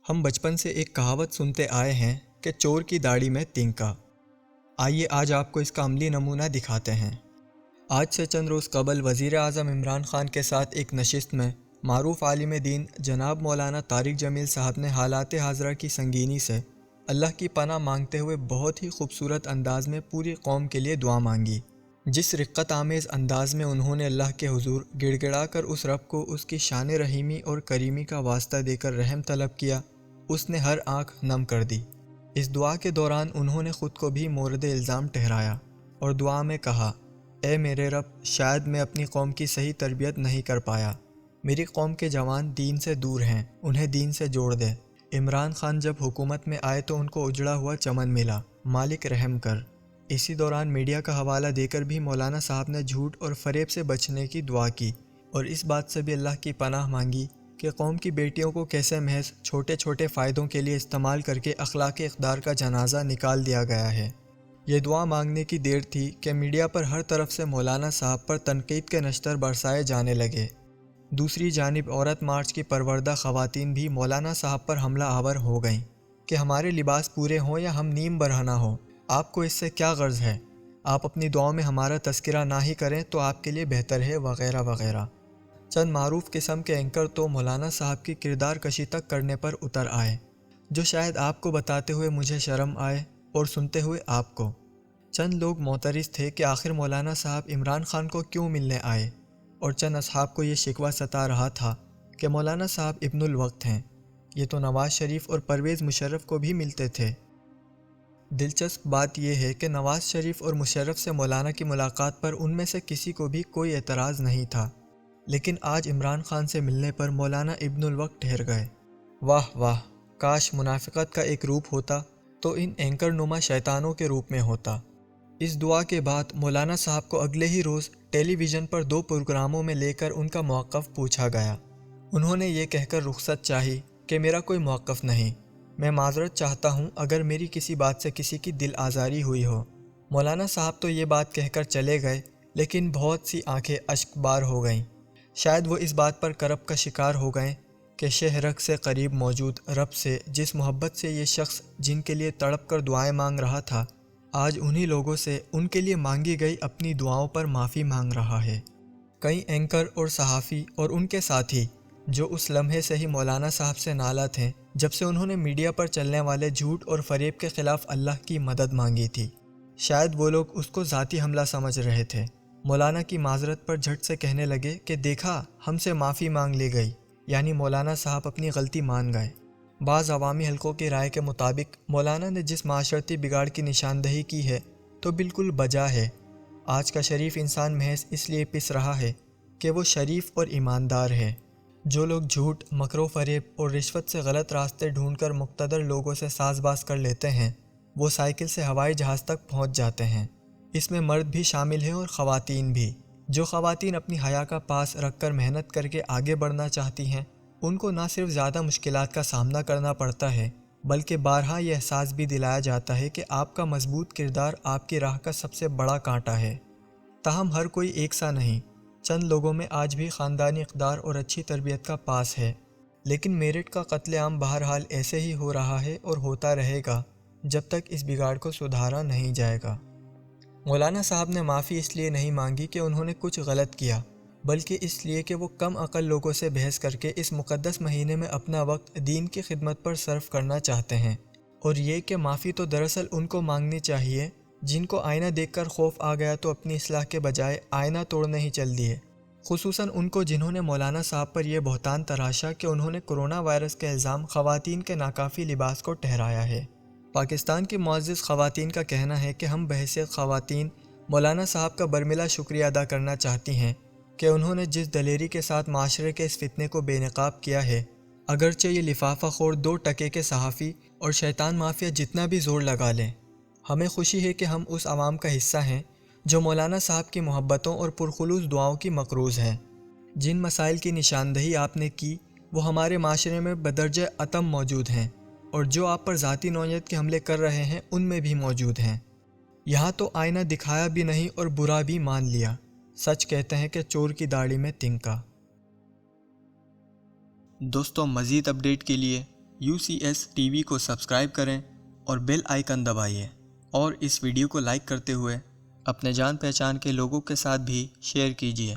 ہم بچپن سے ایک کہاوت سنتے آئے ہیں کہ چور کی داڑھی میں تنکا۔ آئیے آج آپ کو اس کا عملی نمونہ دکھاتے ہیں۔ آج سے چند روز قبل وزیر اعظم عمران خان کے ساتھ ایک نشست میں معروف عالم دین جناب مولانا طارق جمیل صاحب نے حالات حاضرہ کی سنگینی سے اللہ کی پناہ مانگتے ہوئے بہت ہی خوبصورت انداز میں پوری قوم کے لیے دعا مانگی۔ جس رقت آمیز انداز میں انہوں نے اللہ کے حضور گڑ گڑا کر اس رب کو اس کی شان رحیمی اور کریمی کا واسطہ دے کر رحم طلب کیا، اس نے ہر آنکھ نم کر دی۔ اس دعا کے دوران انہوں نے خود کو بھی مورد الزام ٹھہرایا اور دعا میں کہا، اے میرے رب، شاید میں اپنی قوم کی صحیح تربیت نہیں کر پایا، میری قوم کے جوان دین سے دور ہیں، انہیں دین سے جوڑ دے۔ عمران خان جب حکومت میں آئے تو ان کو اجڑا ہوا چمن ملا، مالک رحم کر۔ اسی دوران میڈیا کا حوالہ دے کر بھی مولانا صاحب نے جھوٹ اور فریب سے بچنے کی دعا کی اور اس بات سے بھی اللہ کی پناہ مانگی کہ قوم کی بیٹیوں کو کیسے محض چھوٹے چھوٹے فائدوں کے لیے استعمال کر کے اخلاق اقدار کا جنازہ نکال دیا گیا ہے۔ یہ دعا مانگنے کی دیر تھی کہ میڈیا پر ہر طرف سے مولانا صاحب پر تنقید کے نشتر برسائے جانے لگے۔ دوسری جانب عورت مارچ کی پروردہ خواتین بھی مولانا صاحب پر حملہ آور ہو گئیں کہ ہمارے لباس پورے ہوں یا ہم نیم برہنہ ہوں، آپ کو اس سے کیا غرض ہے؟ آپ اپنی دعاؤں میں ہمارا تذکرہ نہ ہی کریں تو آپ کے لیے بہتر ہے، وغیرہ وغیرہ۔ چند معروف قسم کے اینکر تو مولانا صاحب کی کردار کشی تک کرنے پر اتر آئے، جو شاید آپ کو بتاتے ہوئے مجھے شرم آئے اور سنتے ہوئے آپ کو۔ چند لوگ معترض تھے کہ آخر مولانا صاحب عمران خان کو کیوں ملنے آئے، اور چند اصحاب کو یہ شکوہ ستا رہا تھا کہ مولانا صاحب ابن الوقت ہیں، یہ تو نواز شریف اور پرویز مشرف کو بھی ملتے تھے۔ دلچسپ بات یہ ہے کہ نواز شریف اور مشرف سے مولانا کی ملاقات پر ان میں سے کسی کو بھی کوئی اعتراض نہیں تھا، لیکن آج عمران خان سے ملنے پر مولانا ابن الوقت ٹھہر گئے۔ واہ واہ، کاش منافقت کا ایک روپ ہوتا تو ان اینکر نما شیطانوں کے روپ میں ہوتا۔ اس دعا کے بعد مولانا صاحب کو اگلے ہی روز ٹیلی ویژن پر 2 پروگراموں میں لے کر ان کا موقف پوچھا گیا۔ انہوں نے یہ کہہ کر رخصت چاہی کہ میرا کوئی موقف نہیں، میں معذرت چاہتا ہوں اگر میری کسی بات سے کسی کی دل آزاری ہوئی ہو۔ مولانا صاحب تو یہ بات کہہ کر چلے گئے، لیکن بہت سی آنکھیں اشک بار ہو گئیں۔ شاید وہ اس بات پر کرب کا شکار ہو گئے کہ شہرک سے قریب موجود رب سے جس محبت سے یہ شخص جن کے لیے تڑپ کر دعائیں مانگ رہا تھا، آج انہی لوگوں سے ان کے لیے مانگی گئی اپنی دعاؤں پر معافی مانگ رہا ہے۔ کئی اینکر اور صحافی اور ان کے ساتھی جو اس لمحے سے ہی مولانا صاحب سے نالاں تھے جب سے انہوں نے میڈیا پر چلنے والے جھوٹ اور فریب کے خلاف اللہ کی مدد مانگی تھی، شاید وہ لوگ اس کو ذاتی حملہ سمجھ رہے تھے۔ مولانا کی معذرت پر جھٹ سے کہنے لگے کہ دیکھا، ہم سے معافی مانگ لی گئی، یعنی مولانا صاحب اپنی غلطی مان گئے۔ بعض عوامی حلقوں کی رائے کے مطابق مولانا نے جس معاشرتی بگاڑ کی نشاندہی کی ہے تو بالکل بجا ہے۔ آج کا شریف انسان محض اس لیے پس رہا ہے کہ وہ شریف اور ایماندار ہے۔ جو لوگ جھوٹ، مکر و فریب اور رشوت سے غلط راستے ڈھونڈ کر مقتدر لوگوں سے ساز باز کر لیتے ہیں، وہ سائیکل سے ہوائی جہاز تک پہنچ جاتے ہیں۔ اس میں مرد بھی شامل ہیں اور خواتین بھی۔ جو خواتین اپنی حیا کا پاس رکھ کر محنت کر کے آگے بڑھنا چاہتی ہیں، ان کو نہ صرف زیادہ مشکلات کا سامنا کرنا پڑتا ہے، بلکہ بارہا یہ احساس بھی دلایا جاتا ہے کہ آپ کا مضبوط کردار آپ کی راہ کا سب سے بڑا کانٹا ہے۔ تاہم ہر کوئی ایک سا نہیں، چند لوگوں میں آج بھی خاندانی اقدار اور اچھی تربیت کا پاس ہے، لیکن میرٹ کا قتل عام بہرحال ایسے ہی ہو رہا ہے اور ہوتا رہے گا جب تک اس بگاڑ کو سدھارا نہیں جائے گا۔ مولانا صاحب نے معافی اس لیے نہیں مانگی کہ انہوں نے کچھ غلط کیا، بلکہ اس لیے کہ وہ کم عقل لوگوں سے بحث کر کے اس مقدس مہینے میں اپنا وقت دین کی خدمت پر صرف کرنا چاہتے ہیں، اور یہ کہ معافی تو دراصل ان کو مانگنی چاہیے جن کو آئینہ دیکھ کر خوف آ گیا تو اپنی اصلاح کے بجائے آئینہ توڑنے ہی چل دیے، خصوصاً ان کو جنہوں نے مولانا صاحب پر یہ بہتان تراشا کہ انہوں نے کرونا وائرس کے الزام خواتین کے ناکافی لباس کو ٹھہرایا ہے۔ پاکستان کی معزز خواتین کا کہنا ہے کہ ہم بحیثیت خواتین مولانا صاحب کا برملا شکریہ ادا کرنا چاہتی ہیں کہ انہوں نے جس دلیری کے ساتھ معاشرے کے اس فتنے کو بے نقاب کیا ہے، اگرچہ یہ لفافہ خور 2 ٹکے کے صحافی اور شیطان مافیا جتنا بھی زور لگا لیں، ہمیں خوشی ہے کہ ہم اس عوام کا حصہ ہیں جو مولانا صاحب کی محبتوں اور پرخلوص دعاؤں کی مقروض ہیں۔ جن مسائل کی نشاندہی آپ نے کی وہ ہمارے معاشرے میں بدرجہ اتم موجود ہیں، اور جو آپ پر ذاتی نوعیت کے حملے کر رہے ہیں ان میں بھی موجود ہیں۔ یہاں تو آئینہ دکھایا بھی نہیں اور برا بھی مان لیا۔ سچ کہتے ہیں کہ چور کی داڑھی میں تنکا۔ دوستوں، مزید اپڈیٹ کے لیے UCS TV کو سبسکرائب کریں اور بیل آئیکن دبائیے، اور اس ویڈیو کو لائک کرتے ہوئے اپنے جان پہچان کے لوگوں کے ساتھ بھی شیئر کیجیے۔